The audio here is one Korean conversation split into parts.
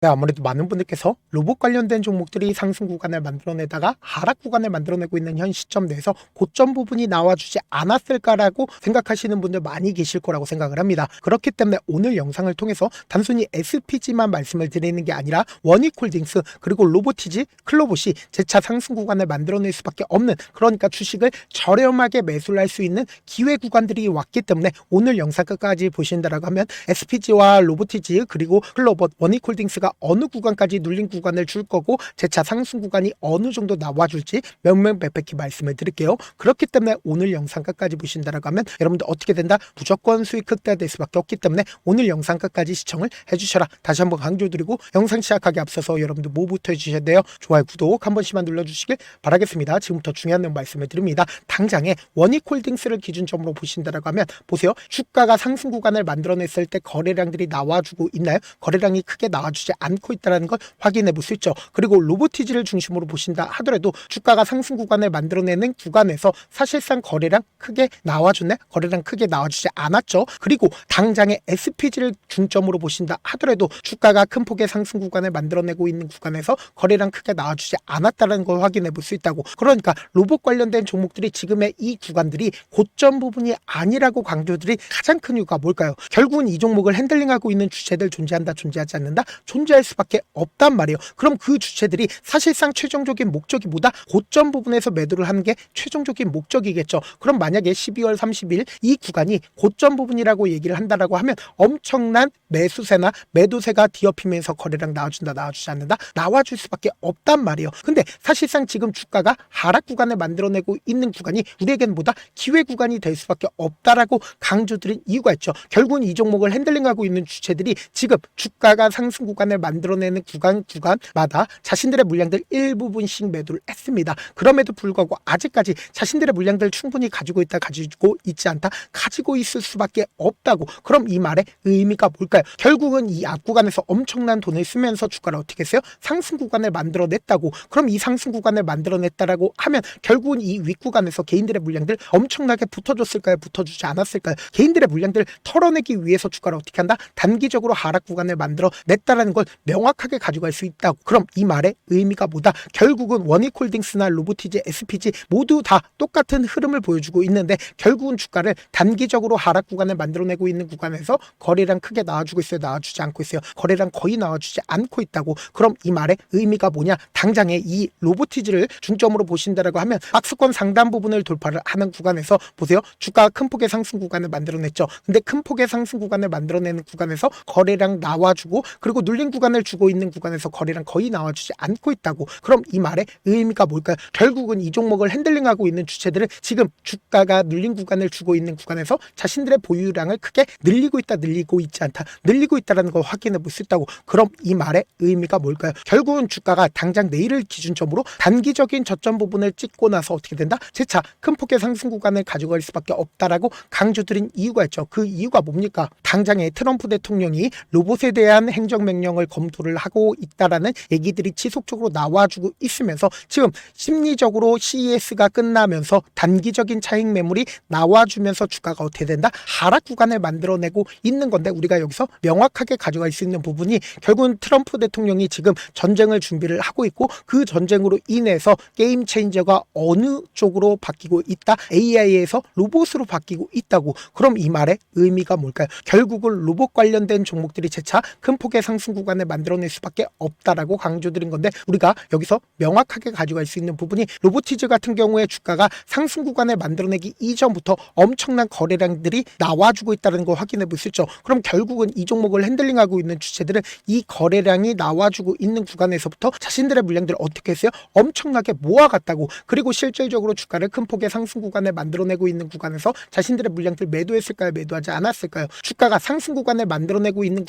네, 아무래도 많은 분들께서 로봇 관련된 종목들이 상승 구간을 만들어내다가 하락 구간을 만들어내고 있는 현 시점 내에서 고점 부분이 나와주지 않았을까라고 생각하시는 분들 많이 계실 거라고 생각을 합니다. 그렇기 때문에 오늘 영상을 통해서 단순히 SPG만 말씀을 드리는 게 아니라 원익홀딩스 그리고 로보티지, 클로봇이 재차 상승 구간을 만들어낼 수밖에 없는, 그러니까 주식을 저렴하게 매수를 할 수 있는 기회 구간들이 왔기 때문에 오늘 영상 끝까지 보신다라고 하면 SPG와 로보티지 그리고 클로봇, 원익홀딩스가 어느 구간까지 눌린 구간을 줄 거고 재차 상승 구간이 어느 정도 나와줄지 명명백백히 말씀을 드릴게요. 그렇기 때문에 오늘 영상 끝까지 보신다라고 하면 여러분들 어떻게 된다? 무조건 수익 극대화될 수밖에 없기 때문에 오늘 영상 끝까지 시청을 해주셔라. 다시 한번 강조드리고 영상 시작하기 앞서서 여러분들 뭐부터 해주셔야 돼요? 좋아요, 구독 한 번씩만 눌러주시길 바라겠습니다. 지금부터 중요한 내용 말씀을 드립니다. 당장에 원익홀딩스를 기준점으로 보신다라고 하면 보세요. 주가가 상승 구간을 만들어냈을 때 거래량들이 나와주고 있나요? 거래량이 크게 나와주지 않고 있다는 걸 확인해 볼 수 있죠. 그리고 로보티지를 중심으로 보신다 하더라도 주가가 상승 구간을 만들어내는 구간에서 사실상 거래량 크게 나와줬네? 거래량 크게 나와주지 않았죠. 그리고 당장의 SPG를 중점으로 보신다 하더라도 주가가 큰 폭의 상승 구간을 만들어내고 있는 구간에서 거래량 크게 나와주지 않았다는 걸 확인해 볼 수 있다고. 그러니까 로봇 관련된 종목들이 지금의 이 구간들이 고점 부분이 아니라고 강조드린 가장 큰 이유가 뭘까요? 결국은 이 종목을 핸들링하고 있는 주체들 존재한다, 존재하지 않는다? 존재할 수밖에 없단 말이에요. 그럼 그 주체들이 사실상 최종적인 목적이 뭐다? 고점 부분에서 매도를 하는 게 최종적인 목적이겠죠. 그럼 만약에 12월 30일 이 구간이 고점 부분이라고 얘기를 한다라고 하면 엄청난 매수세나 매도세가 뒤엎이면서 거래량 나와준다, 나와주지 않는다? 나와줄 수밖에 없단 말이에요. 근데 사실상 지금 주가가 하락 구간을 만들어내고 있는 구간이 우리에게는 뭐다? 기회 구간이 될 수밖에 없다라고 강조드린 이유가 있죠. 결국은 이 종목을 핸들링하고 있는 주체들이 지금 주가가 상승 구간을 만들어내는 구간마다 자신들의 물량들 일부분씩 매도를 했습니다. 그럼에도 불구하고 아직까지 자신들의 물량들 충분히 가지고 있다, 가지고 있지 않다, 가지고 있을 수밖에 없다고. 그럼 이 말의 의미가 뭘까요? 결국은 이 앞 구간에서 엄청난 돈을 쓰면서 주가를 어떻게 했어요? 상승 구간을 만들어냈다고. 그럼 이 상승 구간을 만들어냈다라고 하면 결국은 이 윗구간에서 개인들의 물량들 엄청나게 붙어줬을까요? 붙어주지 않았을까요? 개인들의 물량들 털어내기 위해서 주가를 어떻게 한다? 단기적으로 하락 구간을 만들어냈다라는 걸 명확하게 가져갈 수 있다고. 그럼 이 말의 의미가 뭐다? 결국은 원익홀딩스나 로보티지, SPG 모두 다 똑같은 흐름을 보여주고 있는데 결국은 주가를 단기적으로 하락 구간을 만들어내고 있는 구간에서 거래량 크게 나와주고 있어요? 나와주지 않고 있어요? 거래량 거의 나와주지 않고 있다고. 그럼 이 말의 의미가 뭐냐? 당장에 이 로보티지를 중점으로 보신다라고 하면 박스권 상단 부분을 돌파를 하는 구간에서 보세요. 주가가 큰 폭의 상승 구간을 만들어냈죠. 근데 큰 폭의 상승 구간을 만들어내는 구간에서 거래량 나와주고 그리고 눌린 구간을 주고 있는 구간에서 거래량 거의 나와주지 않고 있다고. 그럼 이 말의 의미가 뭘까요? 결국은 이 종목을 핸들링하고 있는 주체들은 지금 주가가 눌린 구간을 주고 있는 구간에서 자신들의 보유량을 크게 늘리고 있다, 늘리고 있지 않다, 늘리고 있다는 걸 확인해 볼 수 있다고. 그럼 이 말의 의미가 뭘까요? 결국은 주가가 당장 내일을 기준점으로 단기적인 저점 부분을 찍고 나서 어떻게 된다? 재차 큰 폭의 상승 구간을 가져갈 수밖에 없다라고 강조드린 이유가 있죠. 그 이유가 뭡니까? 당장에 트럼프 대통령이 로봇에 대한 행정명령을 검토를 하고 있다라는 얘기들이 지속적으로 나와주고 있으면서 지금 심리적으로 CES가 끝나면서 단기적인 차익 매물이 나와주면서 주가가 어떻게 된다? 하락 구간을 만들어내고 있는 건데 우리가 여기서 명확하게 가져갈 수 있는 부분이 결국은 트럼프 대통령이 지금 전쟁을 준비를 하고 있고 그 전쟁으로 인해서 게임 체인저가 어느 쪽으로 바뀌고 있다? AI에서 로봇으로 바뀌고 있다고. 그럼 이 말의 의미가 뭘까요? 결국은 로봇 관련된 종목들이 재차 큰 폭의 상승 구간을 만들어낼 수밖에 없다라고 강조드린 건데 우리가 여기서 명확하게 가져갈 수 있는 부분이 로보티즈 같은 경우에 주가가 상승 구간을 만들어내기 이전부터 엄청난 거래량들이 나와주고 있다는 걸 확인해 볼 수 있죠. 그럼 결국은 이 종목을 핸들링하고 있는 주체들은 이 거래량이 나와주고 있는 구간에서부터 자신들의 물량들을 어떻게 했어요? 엄청나게 모아갔다고. 그리고 실질적으로 주가를 큰 폭의 상승 구간을 만들어내고 있는 구간에서 자신들의 물량들 매도했을까요? 매도하지 않았을까요? 주가가 상승 구간을 만들어내고 있는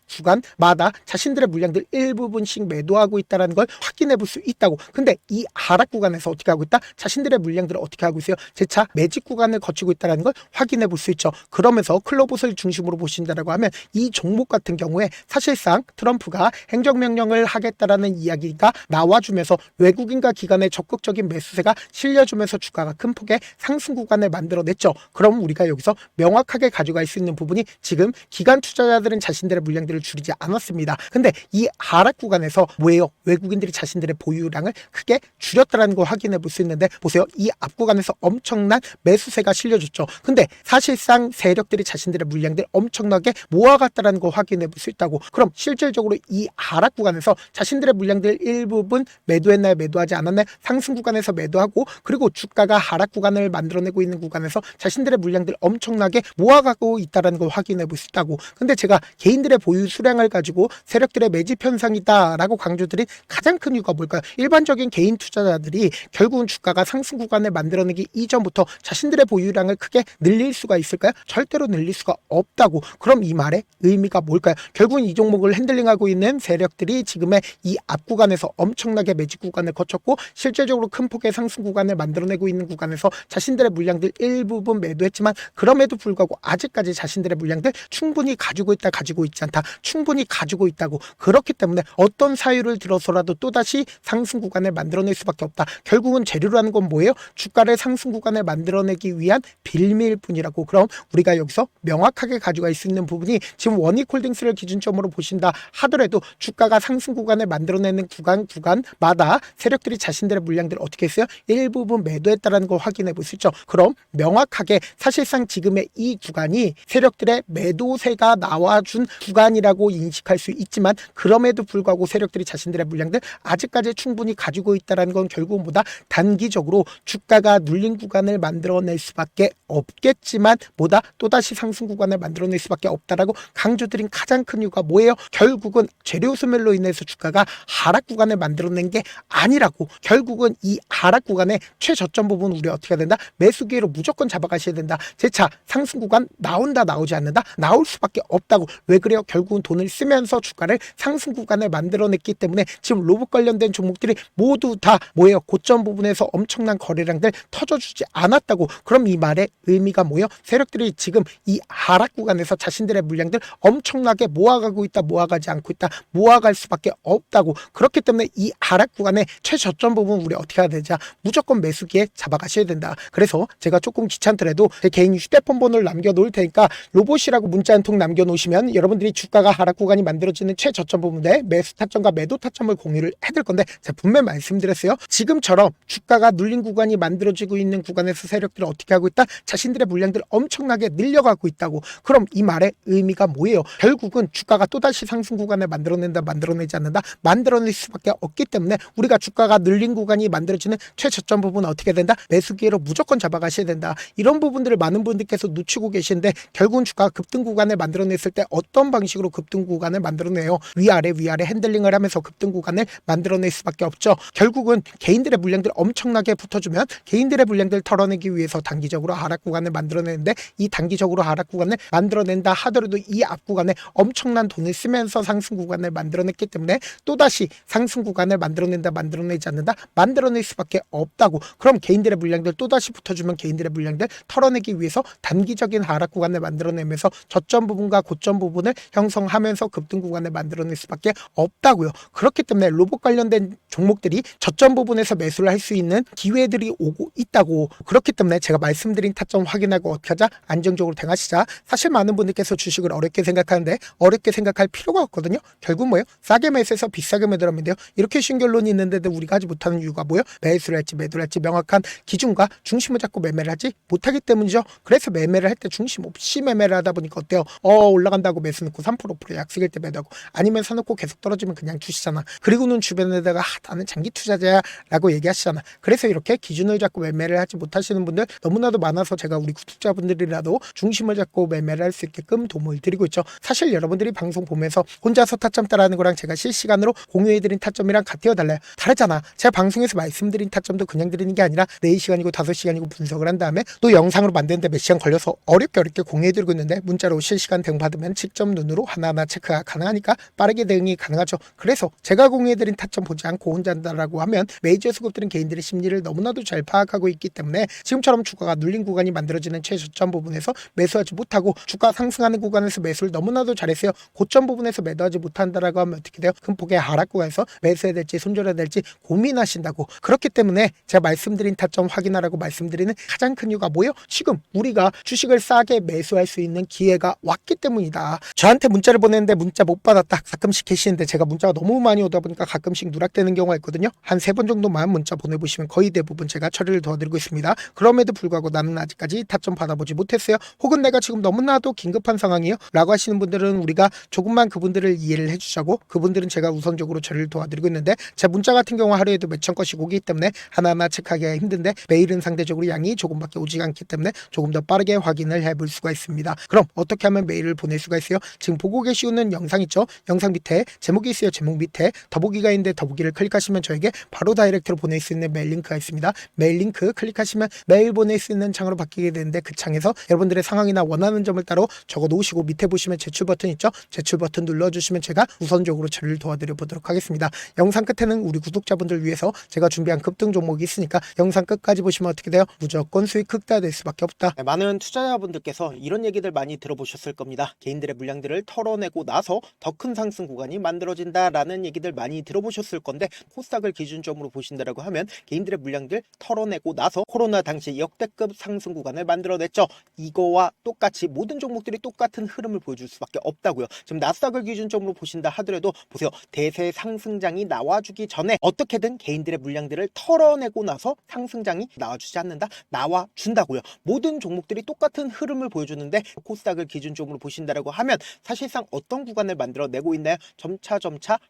구간마다 자신들의 물량들 일부분씩 매도하고 있다는 걸 확인해 볼 수 있다고. 근데 이 하락 구간에서 어떻게 하고 있다? 자신들의 물량들을 어떻게 하고 있어요? 재차 매직 구간을 거치고 있다는 걸 확인해 볼 수 있죠. 그러면서 클로봇을 중심으로 보신다라고 하면 이 종목 같은 경우에 사실상 트럼프가 행정명령을 하겠다라는 이야기가 나와주면서 외국인과 기관의 적극적인 매수세가 실려주면서 주가가 큰 폭의 상승 구간을 만들어냈죠. 그럼 우리가 여기서 명확하게 가져갈 수 있는 부분이 지금 기관 투자자들은 자신들의 물량들을 줄이지 않았습니다. 근데 이 하락 구간에서 뭐예요? 외국인들이 자신들의 보유량을 크게 줄였다는 걸 확인해 볼 수 있는데 보세요. 이 앞 구간에서 엄청난 매수세가 실려줬죠. 근데 사실상 세력들이 자신들의 물량들 엄청나게 모아갔다는 걸 확인해 볼 수 있다고. 그럼 실질적으로 이 하락 구간에서 자신들의 물량들 일부분 매도했나요? 매도하지 않았나요? 상승 구간에서 매도하고 그리고 주가가 하락 구간을 만들어내고 있는 구간에서 자신들의 물량들 엄청나게 모아가고 있다는 걸 확인해 볼 수 있다고. 근데 제가 개인들의 보유 수량을 가지고 세력들의 매집 현상이다라고 강조드린 가장 큰 이유가 뭘까요? 일반적인 개인 투자자들이 결국은 주가가 상승 구간을 만들어내기 이전부터 자신들의 보유량을 크게 늘릴 수가 있을까요? 절대로 늘릴 수가 없다고. 그럼 이 말의 의미가 뭘까요? 결국은 이 종목을 핸들링하고 있는 세력들이 지금의 이 앞 구간에서 엄청나게 매집 구간을 거쳤고 실질적으로 큰 폭의 상승 구간을 만들어내고 있는 구간에서 자신들의 물량들 일부분 매도했지만 그럼에도 불구하고 아직까지 자신들의 물량들 충분히 가지고 있다, 가지고 있지 않다, 충분히 가지고 있다고. 그렇기 때문에 어떤 사유를 들어서라도 또다시 상승 구간을 만들어낼 수밖에 없다. 결국은 재료라는 건 뭐예요? 주가를 상승 구간을 만들어내기 위한 빌미일 뿐이라고. 그럼 우리가 여기서 명확하게 가져갈 수 있는 부분이 지금 원익홀딩스를 기준점으로 보신다 하더라도 주가가 상승 구간을 만들어내는 구간마다 세력들이 자신들의 물량들을 어떻게 했어요? 일부분 매도했다는 걸 확인해 볼 수 있죠. 그럼 명확하게 사실상 지금의 이 구간이 세력들의 매도세가 나와준 구간이라고 인식할 수 있지만 그럼에도 불구하고 세력들이 자신들의 물량들 아직까지 충분히 가지고 있다는 건 결국은 보다 단기적으로 주가가 눌린 구간을 만들어낼 수밖에 없겠지만 뭐다 또다시 상승 구간을 만들어낼 수밖에 없다라고 강조드린 가장 큰 이유가 뭐예요? 결국은 재료 소멸로 인해서 주가가 하락 구간을 만들어낸 게 아니라고. 결국은 이 하락 구간의 최저점 부분 우리 어떻게 해야 된다? 매수 기회로 무조건 잡아가셔야 된다. 재차 상승 구간 나온다, 나오지 않는다? 나올 수밖에 없다고. 왜 그래요? 결국은 돈을 쓰면서 주가를 상승 구간을 만들어냈기 때문에 지금 로봇 관련된 종목들이 모두 다 뭐예요? 고점 부분에서 엄청난 거래량들 터져주지 않았다고. 그럼 이 말의 의미가 뭐예요? 세력들이 지금 이 하락 구간에서 자신들의 물량들 엄청나게 모아가고 있다, 모아가지 않고 있다, 모아갈 수밖에 없다고. 그렇기 때문에 이 하락 구간의 최저점 부분 우리 어떻게 해야 되자? 무조건 매수기에 잡아가셔야 된다. 그래서 제가 조금 귀찮더라도 제 개인 휴대폰 번호를 남겨놓을 테니까 로봇이라고 문자 한 통 남겨놓으시면 여러분들이 주가가 하락 구간이 만들어지는 최저점 부분에 매수 타점과 매도 타점을 공유를 해둘 건데 제가 분명히 말씀드렸어요. 지금처럼 주가가 눌린 구간이 만들어지고 있는 구간에서 세력들을 어떻게 하고 있다? 자신들의 물량들을 엄청나게 늘려가고 있다고. 그럼 이 말의 의미가 뭐예요? 결국은 주가가 또다시 상승 구간을 만들어낸다, 만들어내지 않는다? 만들어낼 수밖에 없기 때문에 우리가 주가가 늘린 구간이 만들어지는 최저점 부분은 어떻게 된다? 매수 기회로 무조건 잡아가셔야 된다. 이런 부분들을 많은 분들께서 놓치고 계신데 결국은 주가가 급등 구간을 만들어냈을 때 어떤 방식으로 급등 구간을 만들어내요? 위아래 핸들링을 하면서 급등 구간을 만들어낼 수밖에 없죠. 결국은 개인들의 물량들 엄청나게 붙어주면 개인들의 물량들 털어내기 위해서 단기적으로 하락 구간을 만들어내는데 이 단기적으로 하락 구간을 만들어낸다 하더라도 이 앞 구간에 엄청난 돈을 쓰면서 상승 구간을 만들어냈기 때문에 또다시 상승 구간을 만들어낸다, 만들어내지 않는다? 만들어낼 수밖에 없다고. 그럼 개인들의 물량들 또다시 붙어주면 개인들의 물량들 털어내기 위해서 단기적인 하락 구간을 만들어내면서 저점 부분과 고점 부분을 형성하면서 급등 구간을 만들어낼 수밖에 없다고요. 그렇기 때문에 로봇 관련된 종목들이 저점 부분에서 매수를 할 수 있는 기회들이 오고 있다고. 그렇기 때문에 제가 말씀드린 타점 확인하고 어떻게 하자? 안정적으로 대응하시자. 사실 많은 분들께서 주식을 어렵게 생각하는데 어렵게 생각할 필요가 없거든요. 결국 뭐예요? 싸게 매수해서 비싸게 매도하면 돼요. 이렇게 쉬운 결론이 있는데도 우리가 하지 못하는 이유가 뭐예요? 매수를 할지 매도를 할지 명확한 기준과 중심을 잡고 매매를 하지 못하기 때문이죠. 그래서 매매를 할 때 중심 없이 매매를 하다 보니까 어때요? 올라간다고 매수 넣고 3% 약속일 때 매도하고 아니면 사놓고 계속 떨어지면 그냥 두시잖아. 그리고는 주변에다가 나는 장기 투자자야 라고 얘기하시잖아. 그래서 이렇게 기준을 잡고 매매를 하지 못하시는 분들 너무나도 많아서 제가 우리 구독자분들이라도 중심을 잡고 매매를 할 수 있게끔 도움을 드리고 있죠. 사실 여러분들이 방송 보면서 혼자서 타점 따라하는 거랑 제가 실시간으로 공유해드린 타점이랑 같아요, 달라요? 다르잖아. 제가 방송에서 말씀드린 타점도 그냥 드리는 게 아니라 4시간이고 5시간이고 분석을 한 다음에 또 영상으로 만드는데 몇 시간 걸려서 어렵게 공유해드리고 있는데 문자로 실시간 대응 받으면 직접 눈으로 하나하나 체크가 가능하니까 빠르게 대응이 가능하죠. 그래서 제가 공유해드린 타점 보지 않고 혼자 한다라고 하면 메이저 수급들은 개인들의 심리를 너무나도 잘 파악하고 있기 때문에 지금처럼 주가가 눌린 구간이 만들어지는 최저점 부분에서 매수하지 못하고 주가 상승하는 구간에서 매수를 너무나도 잘했어요. 고점 부분에서 매도하지 못한다라고 하면 어떻게 돼요? 큰 폭의 하락 구간에서 매수해야 될지 손절해야 될지 고민하신다고. 그렇기 때문에 제가 말씀드린 타점 확인하라고 말씀드리는 가장 큰 이유가 뭐예요? 지금 우리가 주식을 싸게 매수할 수 있는 기회가 왔기 때문이다. 저한테 문자를 보냈는데 문자 못 받아 받았다 가끔씩 계시는데 제가 문자가 너무 많이 오다 보니까 가끔씩 누락되는 경우가 있거든요. 한 3번 정도만 문자 보내보시면 거의 대부분 제가 처리를 도와드리고 있습니다. 그럼에도 불구하고 나는 아직까지 답좀 받아보지 못했어요. 혹은 내가 지금 너무나도 긴급한 상황이에요 라고 하시는 분들은 우리가 조금만 그분들을 이해를 해주자고, 그분들은 제가 우선적으로 처리를 도와드리고 있는데, 제 문자 같은 경우 하루에도 몇천 건씩 오기 때문에 하나하나 체크하기가 힘든데 메일은 상대적으로 양이 조금밖에 오지 않기 때문에 조금 더 빠르게 확인을 해볼 수가 있습니다. 그럼 어떻게 하면 메일을 보낼 수가 있어요? 지금 보고 계시는 영상 있죠? 영상 밑에 제목이 있어요. 제목 밑에 더보기가 있는데 더보기를 클릭하시면 저에게 바로 다이렉트로 보낼 수 있는 메일 링크가 있습니다. 메일 링크 클릭하시면 메일 보낼 수 있는 창으로 바뀌게 되는데, 그 창에서 여러분들의 상황이나 원하는 점을 따로 적어 놓으시고 밑에 보시면 제출 버튼 있죠? 제출 버튼 눌러주시면 제가 우선적으로 처리를 도와드려 보도록 하겠습니다. 영상 끝에는 우리 구독자분들 위해서 제가 준비한 급등 종목이 있으니까 영상 끝까지 보시면 어떻게 돼요? 무조건 수익 극대화될 수밖에 없다. 많은 투자자분들께서 이런 얘기들 많이 들어보셨을 겁니다. 개인들의 물량들을 털어내고 나서 더 큰 상승 구간이 만들어진다라는 얘기들 많이 들어보셨을 건데, 코스닥을 기준점으로 보신다라고 하면 개인들의 물량들 털어내고 나서 코로나 당시 역대급 상승 구간을 만들어냈죠. 이거와 똑같이 모든 종목들이 똑같은 흐름을 보여줄 수밖에 없다고요. 지금 나스닥을 기준점으로 보신다 하더라도 보세요. 대세 상승장이 나와주기 전에 어떻게든 개인들의 물량들을 털어내고 나서 상승장이 나와주지 않는다? 나와준다고요. 모든 종목들이 똑같은 흐름을 보여주는데, 코스닥을 기준점으로 보신다라고 하면 사실상 어떤 구간을 만들어내고 있나요? 점차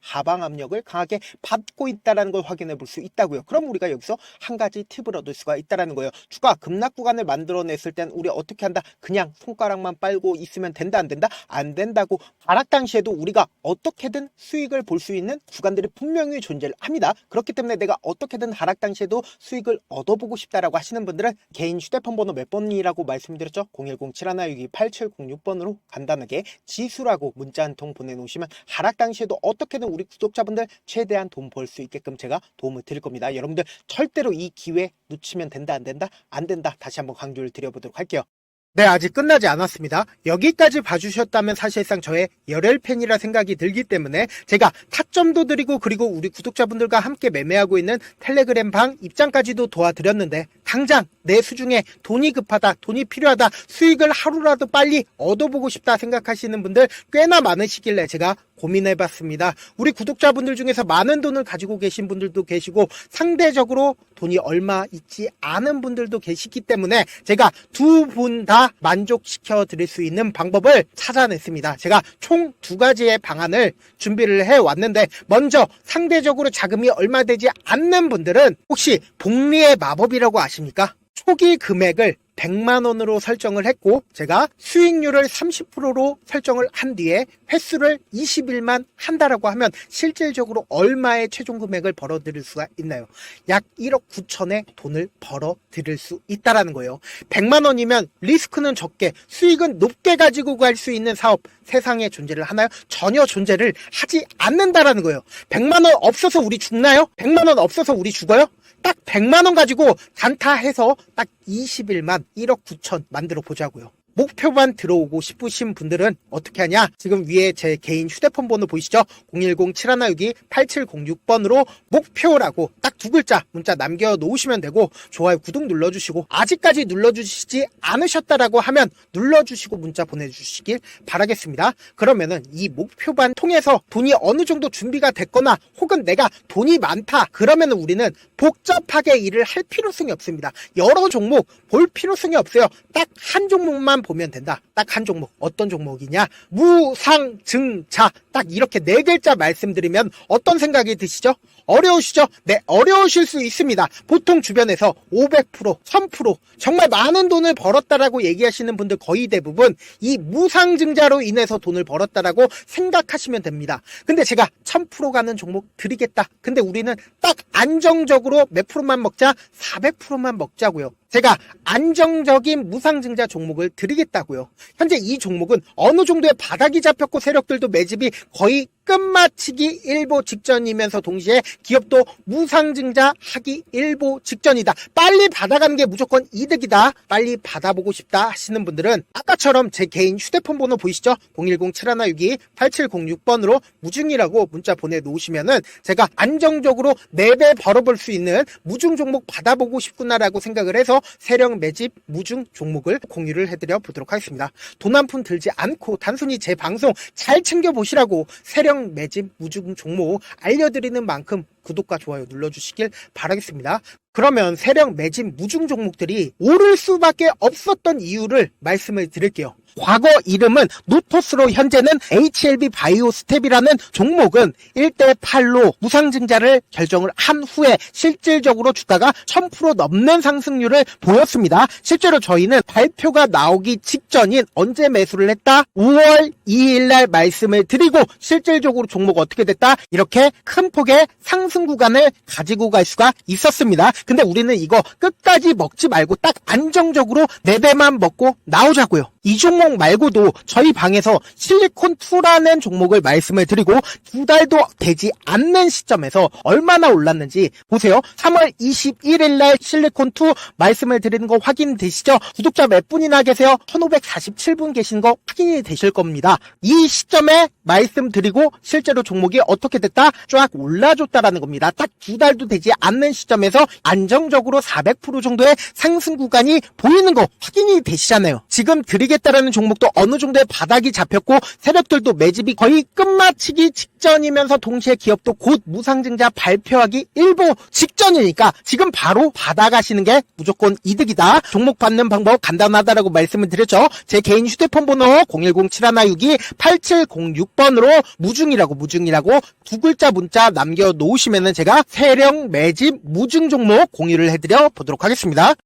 하방 압력을 강하게 받고 있다는 걸 확인해 볼 수 있다고요. 그럼 우리가 여기서 한 가지 팁을 얻을 수가 있다는 거예요. 주가 급락 구간을 만들어냈을 땐 우리 어떻게 한다? 그냥 손가락만 빨고 있으면 된다, 안 된다? 안 된다고. 하락 당시에도 우리가 어떻게든 수익을 볼 수 있는 구간들이 분명히 존재를 합니다. 그렇기 때문에 내가 어떻게든 하락 당시에도 수익을 얻어보고 싶다라고 하시는 분들은 개인 휴대폰 번호 몇 번이라고 말씀드렸죠? 010-7162-8706번으로 간단하게 지수라고 문자 한 통 보내놓으시면 하락 당시에도 어떻게든 우리 구독자분들 최대한 돈 벌 수 있게끔 제가 도움을 드릴 겁니다. 여러분들 절대로 이 기회 놓치면 된다, 안 된다? 안 된다. 다시 한번 강조를 드려보도록 할게요. 네, 아직 끝나지 않았습니다. 여기까지 봐주셨다면 사실상 저의 열혈 팬이라 생각이 들기 때문에 제가 타점도 드리고, 그리고 우리 구독자분들과 함께 매매하고 있는 텔레그램 방 입장까지도 도와드렸는데, 당장 내 수중에 돈이 급하다, 돈이 필요하다, 수익을 하루라도 빨리 얻어보고 싶다 생각하시는 분들 꽤나 많으시길래 제가 고민해봤습니다. 우리 구독자분들 중에서 많은 돈을 가지고 계신 분들도 계시고 상대적으로 돈이 얼마 있지 않은 분들도 계시기 때문에 제가 두 분 다 만족시켜 드릴 수 있는 방법을 찾아냈습니다. 제가 총 2가지의 방안을 준비를 해왔는데, 먼저 상대적으로 자금이 얼마 되지 않는 분들은 혹시 복리의 마법이라고 아십니까? 초기 금액을 100만원으로 설정을 했고, 제가 수익률을 30%로 설정을 한 뒤에 횟수를 20일만 한다라고 하면 실질적으로 얼마의 최종 금액을 벌어들일 수가 있나요? 약 1억 9천의 돈을 벌어들일 수 있다라는 거예요. 100만원이면 리스크는 적게 수익은 높게 가지고 갈 수 있는 사업 세상에 존재를 하나요? 전혀 존재를 하지 않는다라는 거예요. 100만원 없어서 우리 죽나요? 100만원 없어서 우리 죽어요? 딱 100만원 가지고 단타해서 딱 20일만 1억 9천 만들어 보자고요. 목표만 들어오고 싶으신 분들은 어떻게 하냐? 지금 위에 제 개인 휴대폰 번호 보이시죠? 010-7162-8706번으로 목표라고 딱 2글자 문자 남겨놓으시면 되고, 좋아요, 구독 눌러주시고, 아직까지 눌러주시지 않으셨다라고 하면 눌러주시고 문자 보내주시길 바라겠습니다. 그러면은 이 목표반 통해서 돈이 어느 정도 준비가 됐거나, 혹은 내가 돈이 많다 그러면은 우리는 복잡하게 일을 할 필요성이 없습니다. 여러 종목 볼 필요성이 없어요. 딱 한 종목만 보면 된다. 딱 한 종목. 어떤 종목이냐? 무상증자. 딱 이렇게 4글자 말씀드리면 어떤 생각이 드시죠? 어려우시죠? 네, 어려우실 수 있습니다. 보통 주변에서 500%, 1000% 정말 많은 돈을 벌었다라고 얘기하시는 분들 거의 대부분 이 무상증자로 인해서 돈을 벌었다라고 생각하시면 됩니다. 근데 제가 1000% 가는 종목 드리겠다. 근데 우리는 딱 안정적으로 몇 프로만 먹자? 400%만 먹자고요. 제가 안정적인 무상증자 종목을 드리겠다고요. 현재 이 종목은 어느 정도의 바닥이 잡혔고 세력들도 매집이 거의 끝마치기 일보 직전이면서 동시에 기업도 무상증자 하기 일보 직전이다. 빨리 받아가는 게 무조건 이득이다. 빨리 받아보고 싶다 하시는 분들은 아까처럼 제 개인 휴대폰 번호 보이시죠? 010-7162-8706번으로 무중이라고 문자 보내놓으시면은 제가 안정적으로 4배 벌어볼 수 있는 무중 종목 받아보고 싶구나라고 생각을 해서 세력 매집 무중 종목을 공유를 해드려 보도록 하겠습니다. 돈 한 푼 들지 않고 단순히 제 방송 잘 챙겨보시라고 세력 매집 무중 종목 알려드리는 만큼 구독과 좋아요 눌러주시길 바라겠습니다. 그러면 세력 매집 무중 종목들이 오를 수밖에 없었던 이유를 말씀을 드릴게요. 과거 이름은 노토스로 현재는 HLB 바이오 스텝이라는 종목은 1대8로 무상증자를 결정을 한 후에 실질적으로 주가가 1000% 넘는 상승률을 보였습니다. 실제로 저희는 발표가 나오기 직전인 언제 매수를 했다? 5월 2일 날 말씀을 드리고 실질적으로 종목 어떻게 됐다? 이렇게 큰 폭의 상승 구간을 가지고 갈 수가 있었습니다. 근데 우리는 이거 끝까지 먹지 말고 딱 안정적으로 4배만 먹고 나오자고요. 이 종목 말고도 저희 방에서 실리콘2라는 종목을 말씀을 드리고 2달도 되지 않는 시점에서 얼마나 올랐는지 보세요. 3월 21일 날 실리콘2 말씀을 드리는 거 확인되시죠? 구독자 몇 분이나 계세요? 1547분 계신 거 확인이 되실 겁니다. 이 시점에 말씀드리고 실제로 종목이 어떻게 됐다? 쫙 올라줬다라는 겁니다. 딱 2달도 되지 않는 시점에서 안정적으로 400% 정도의 상승 구간이 보이는 거 확인이 되시잖아요. 지금 드리겠다라는 종목도 어느 정도의 바닥이 잡혔고 세력들도 매집이 거의 끝마치기 직전이면서 동시에 기업도 곧 무상증자 발표하기 일보 직전이니까 지금 바로 받아가시는 게 무조건 이득이다. 종목 받는 방법 간단하다라고 말씀을 드렸죠. 제 개인 휴대폰 번호 010-7162-8706번으로 무중이라고 두 글자 문자 남겨놓으시면은 제가 세력 매집 무중 종목 공유를 해드려 보도록 하겠습니다.